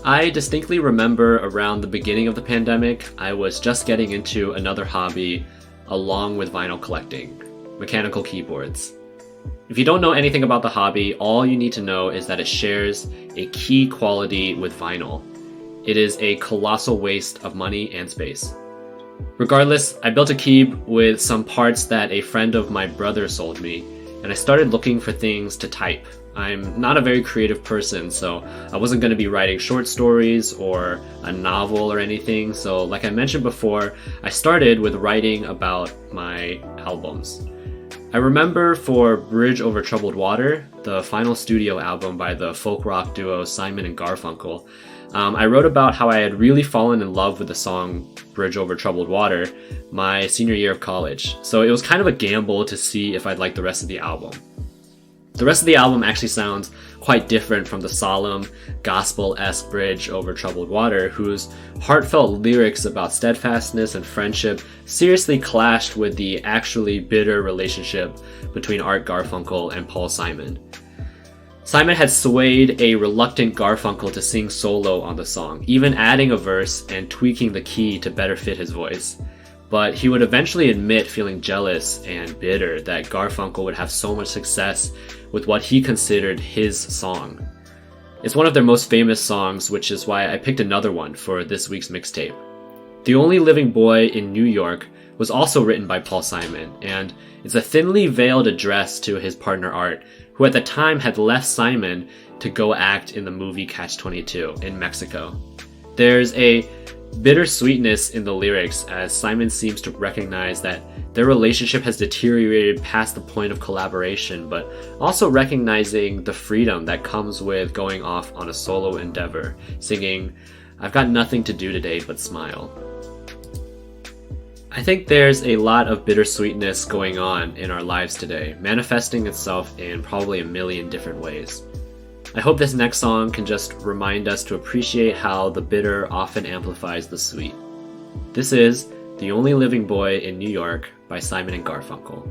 I distinctly remember around the beginning of the pandemic, I was just getting into another hobby along with vinyl collecting, mechanical keyboards. If you don't know anything about the hobby, all you need to know is that it shares a key quality with vinyl. It is a colossal waste of money and space. Regardless, I built a keyboard with some parts that a friend of my brother sold me, and I started looking for things to type. I'm not a very creative person, so I wasn't going to be writing short stories or a novel or anything, so like I mentioned before, I started with writing about my albums. I remember for Bridge Over Troubled Water, the final studio album by the folk rock duo Simon and Garfunkel, I wrote about how I had really fallen in love with the song Bridge Over Troubled Water my senior year of college, so it was kind of a gamble to see if I'd like the rest of the album. The rest of the album actually sounds quite different from the solemn, gospel-esque Bridge Over Troubled Water, whose heartfelt lyrics about steadfastness and friendship seriously clashed with the actually bitter relationship between Art Garfunkel and Paul Simon. Simon had swayed a reluctant Garfunkel to sing solo on the song, even adding a verse and tweaking the key to better fit his voice. But he would eventually admit feeling jealous and bitter that Garfunkel would have so much success with what he considered his song. It's one of their most famous songs, which is why I picked another one for this week's mixtape. The Only Living Boy in New York was also written by Paul Simon, and it's a thinly veiled address to his partner Art, who at the time had left Simon to go act in the movie Catch-22 in Mexico. There's a bittersweetness in the lyrics as Simon seems to recognize that their relationship has deteriorated past the point of collaboration, but also recognizing the freedom that comes with going off on a solo endeavor, singing, "I've got nothing to do today but smile." I think there's a lot of bittersweetness going on in our lives today, manifesting itself in probably a million different ways. I hope this next song can just remind us to appreciate how the bitter often amplifies the sweet. This is The Only Living Boy in New York by Simon and Garfunkel.